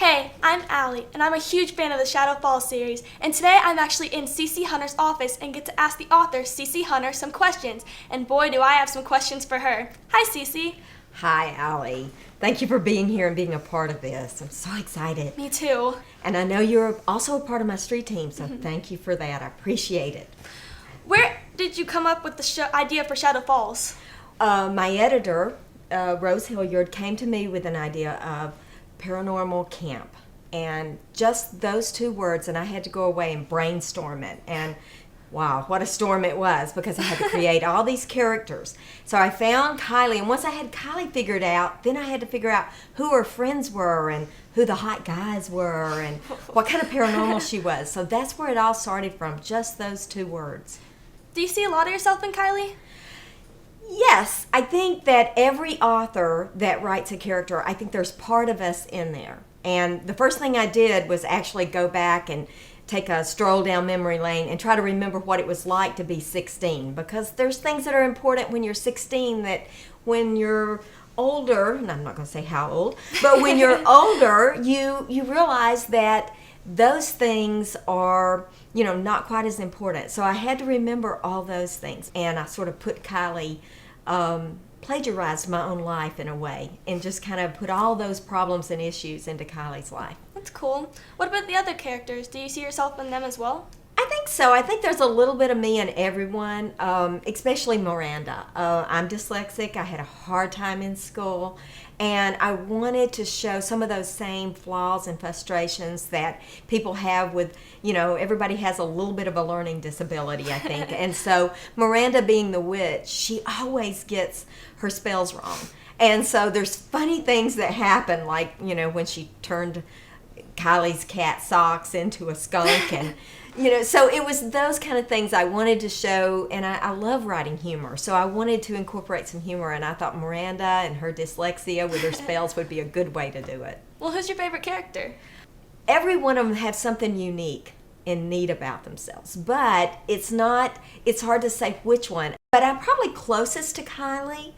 Hey, I'm Allie, and I'm a huge fan of the Shadow Falls series, and today I'm actually in CC Hunter's office and get to ask the author, CC Hunter, some questions, and boy do I have some questions for her. Hi, CC. Hi, Allie. Thank you for being here and being a part of this. I'm so excited. Me too. And I know you're also a part of my street team, so thank you for that. I appreciate it. Where did you come up with the idea for Shadow Falls? My editor, Rose Hilliard, came to me with an idea of paranormal camp. And just those two words, and I had to go away and brainstorm it. And wow, what a storm it was, because I had to create all these characters. So I found Kylie, and once I had Kylie figured out, then I had to figure out who her friends were and who the hot guys were and what kind of paranormal she was. So that's where it all started from, just those two words. Do you see a lot of yourself in Kylie? Yes, I think that every author that writes a character, I think there's part of us in there. And the first thing I did was actually go back and take a stroll down memory lane and try to remember what it was like to be 16, because there's things that are important when you're 16 that when you're older, and I'm not going to say how old, but when you're older, you realize that those things are, not quite as important. So I had to remember all those things, and I sort of put Kylie, plagiarized my own life in a way, and just kind of put all those problems and issues into Kylie's life. That's cool. What about the other characters? Do you see yourself in them as well? I think so. I think there's a little bit of me in everyone, especially Miranda. I'm dyslexic. I had a hard time in school, and I wanted to show some of those same flaws and frustrations that people have with, everybody has a little bit of a learning disability, I think. And so Miranda, being the witch, she always gets her spells wrong. And so there's funny things that happen, like, when she turned Kylie's cat socks into a skunk, and so it was those kind of things I wanted to show. And I love writing humor, so I wanted to incorporate some humor, and I thought Miranda and her dyslexia with her spells would be a good way to do it. Well, who's your favorite character? Every one of them have something unique and neat about themselves, but it's hard to say which one. But I'm probably closest to Kylie,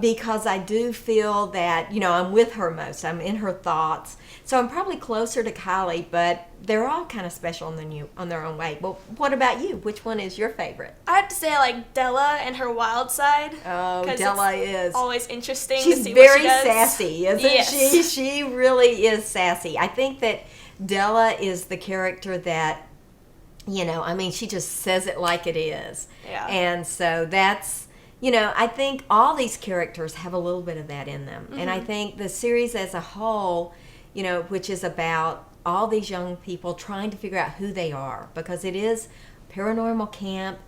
because I do feel that, I'm with her most. I'm in her thoughts. So I'm probably closer to Kylie, but they're all kind of special on their own way. Well, what about you? Which one is your favorite? I have to say I like Della and her wild side. Oh, Della is always interesting She's to see very what she does. sassy, isn't Yes. she? She really is sassy. I think that Della is the character that, she just says it like it is. Yeah. And so that's, I think all these characters have a little bit of that in them. And I think the series as a whole, which is about all these young people trying to figure out who they are, because it is paranormal camp,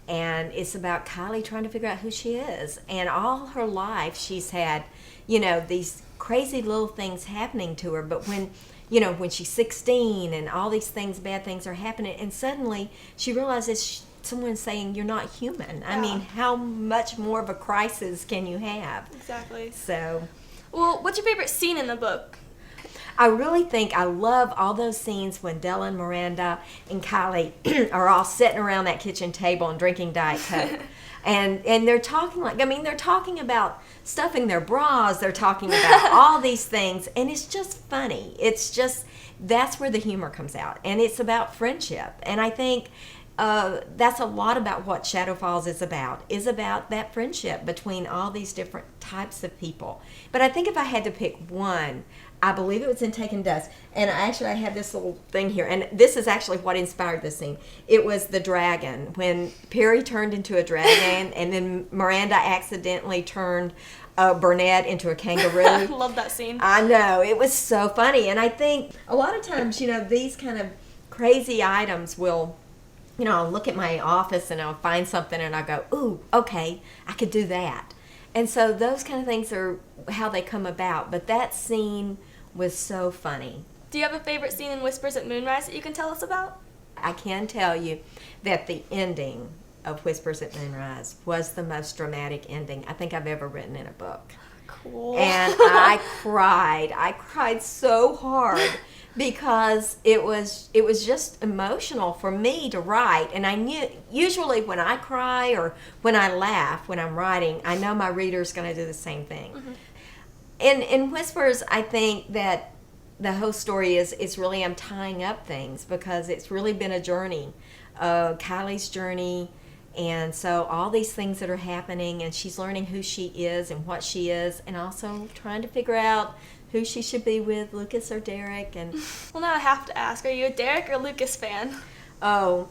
and it's about Kylie trying to figure out who she is. And all her life she's had, these crazy little things happening to her. But when she's 16 and all these bad things are happening, and suddenly she realizes someone's saying you're not human. Yeah. I mean, how much more of a crisis can you have? Exactly. So, Well, what's your favorite scene in the book? I really think I love all those scenes when Della and Miranda and Kylie are all sitting around that kitchen table and drinking Diet Coke. And they're talking they're talking about stuffing their bras. They're talking about all these things, and it's just funny. It's just, that's where the humor comes out, and it's about friendship. And I think that's a lot about what Shadow Falls is about that friendship between all these different types of people. But I think if I had to pick one, I believe it was in Taking Dust. And I have this little thing here, and this is actually what inspired this scene. It was the dragon, when Perry turned into a dragon, and then Miranda accidentally turned Burnett into a kangaroo. I love that scene. I know, it was so funny. And I think a lot of times, these kind of crazy items will, I'll look at my office and I'll find something and I'll go, ooh, okay, I could do that. And so those kind of things are how they come about. But that scene was so funny. Do you have a favorite scene in Whispers at Moonrise that you can tell us about? I can tell you that the ending of Whispers at Moonrise was the most dramatic ending I think I've ever written in a book. Cool. And I cried so hard, because it was just emotional for me to write. And I knew, usually when I cry or when I laugh when I'm writing, I know my reader's going to do the same thing. In Whispers, I think that the whole story is really I'm tying up things because it's really been a journey, Kylie's journey. And so all these things that are happening, and she's learning who she is and what she is, and also trying to figure out who she should be with, Lucas or Derek. And Well, now I have to ask, are you a Derek or Lucas fan? oh,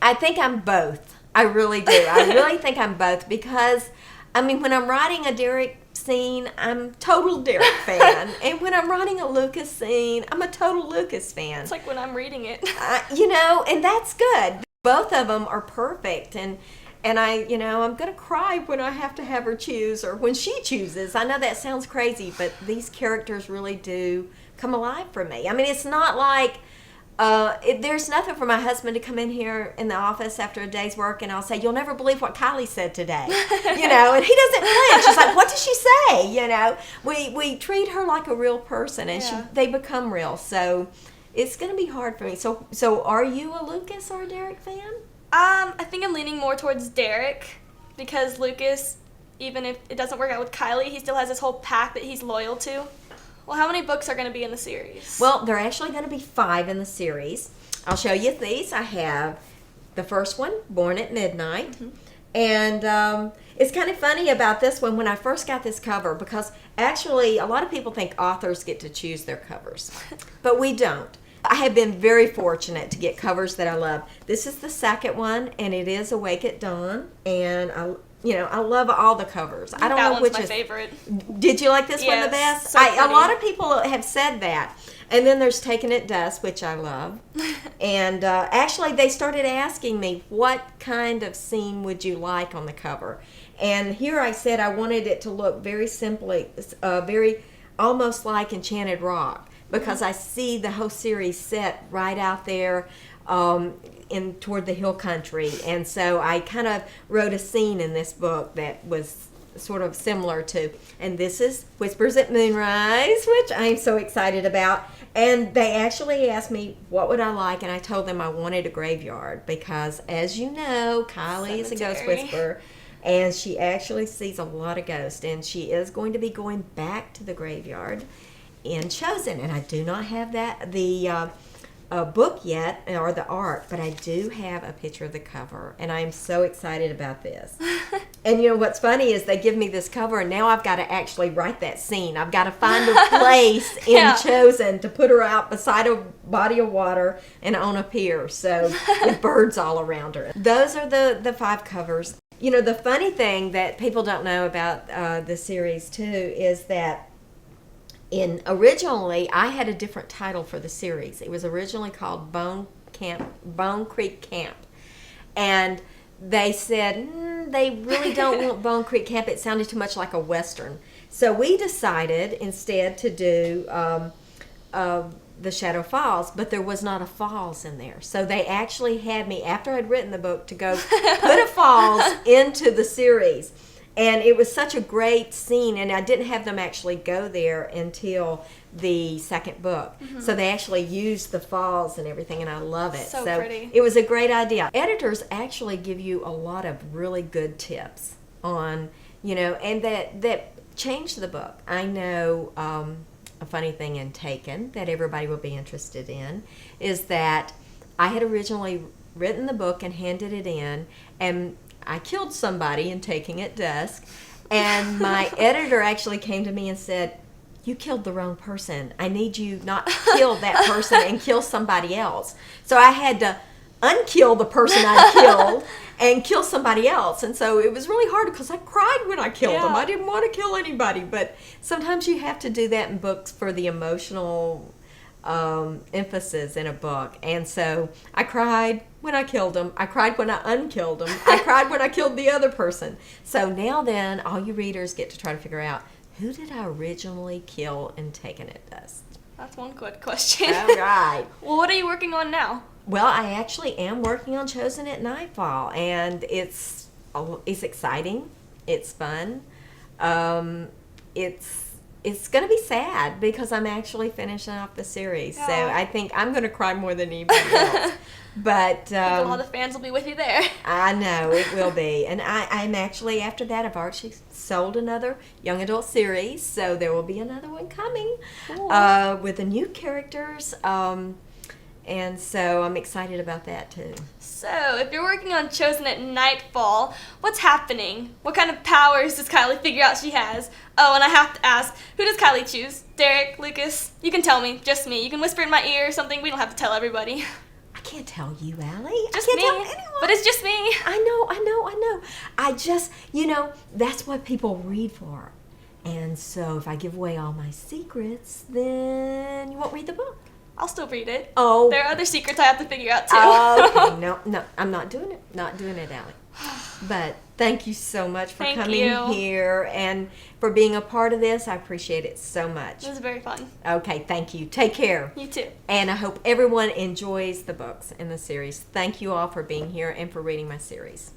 I think I'm both. I really do. I really think I'm both because, I mean, when I'm writing a Derek scene, I'm total Derek fan. And when I'm writing a Lucas scene, I'm a total Lucas fan. It's like when I'm reading it. And that's good. Both of them are perfect, and I'm gonna cry when I have to have her choose or when she chooses. I know that sounds crazy, but these characters really do come alive for me. I mean, it's not like there's nothing for my husband to come in here in the office after a day's work and I'll say, "You'll never believe what Kylie said today," and he doesn't flinch. She's like, "What did she say?" We treat her like a real person, and Yeah. they become real. So. It's going to be hard for me. So are you a Lucas or a Derek fan? I think I'm leaning more towards Derek because Lucas, even if it doesn't work out with Kylie, he still has this whole pack that he's loyal to. Well, how many books are going to be in the series? Well, there are actually going to be 5 in the series. I'll show you these. I have the first one, Born at Midnight. Mm-hmm. And it's kind of funny about this one when I first got this cover because actually a lot of people think authors get to choose their covers, but we don't. I have been very fortunate to get covers that I love. This is the second one, and it is Awake at Dawn, and I love all the covers. I don't that know one's which my is favorite. Did you like this one the Yes, best? so A pretty. lot of people have said that. And then there's Taken at Dusk, which I love. And actually, they started asking me, what kind of scene would you like on the cover? And here I said I wanted it to look very simply, very almost like Enchanted Rock, because I see the whole series set right out there in toward the hill country. And so I kind of wrote a scene in this book that was sort of similar to, and this is Whispers at Moonrise, which I'm so excited about. And they actually asked me what would I like, and I told them I wanted a graveyard because, as you know, Kylie is a ghost Cemetery. whisperer, and she actually sees a lot of ghosts, and she is going to be going back to the graveyard in Chosen. And I do not have the book yet, or the art, but I do have a picture of the cover, and I'm so excited about this. And what's funny is they give me this cover, and now I've got to actually write that scene. I've got to find a place in Yeah. Chosen to put her out beside a body of water and on a pier, so with birds all around her. Those are the 5 covers. The funny thing that people don't know about the series too is that originally I had a different title for the series. It was originally called Bone Creek Camp, and they said they really don't want Bone Creek Camp. It sounded too much like a western, so we decided instead to do the Shadow Falls, but there was not a falls in there. So they actually had me, after I'd written the book, to go put a falls into the series. And it was such a great scene, and I didn't have them actually go there until the second book. Mm-hmm. So they actually used the falls and everything, and I love it. So pretty. It was a great idea. Editors actually give you a lot of really good tips on, and that changed the book. I know a funny thing in Taken that everybody will be interested in is that I had originally written the book and handed it in, and I killed somebody in Taking at Dusk, and my editor actually came to me and said, "You killed the wrong person. I need you not to kill that person and kill somebody else." So I had to unkill the person I killed and kill somebody else. And so it was really hard because I cried when I killed them. I didn't want to kill anybody, but sometimes you have to do that in books for the emotional emphasis in a book. And so I cried when I killed him. I cried when I unkilled him. I cried when I killed the other person. So now then, all you readers get to try to figure out, who did I originally kill and Taken at Dusk? That's one good question. All right. Well, what are you working on now? Well, I actually am working on Chosen at Nightfall, and it's exciting. It's fun. It's it's going to be sad because I'm actually finishing off the series. So Oh. I think I'm going to cry more than anybody else. But A lot of fans will be with you there. I know it will be. And I'm actually, after that, I've already sold another young adult series. So there will be another one coming Cool. with the new characters. And so I'm excited about that too. So, if you're working on Chosen at Nightfall, what's happening? What kind of powers does Kylie figure out she has? Oh, and I have to ask, who does Kylie choose? Derek, Lucas? You can tell me, just me. You can whisper in my ear or something. We don't have to tell everybody. I can't tell you, Allie. Just I can't me. tell anyone. But it's just me. I know. I just, that's what people read for. And so if I give away all my secrets, then you won't read the book. I'll still read it. Oh. There are other secrets I have to figure out too. Okay, no, I'm not doing it. Not doing it, Allie. But thank you so much for Thank coming you. here and for being a part of this. I appreciate it so much. It was very fun. Okay, thank you. Take care. You too. And I hope everyone enjoys the books in the series. Thank you all for being here and for reading my series.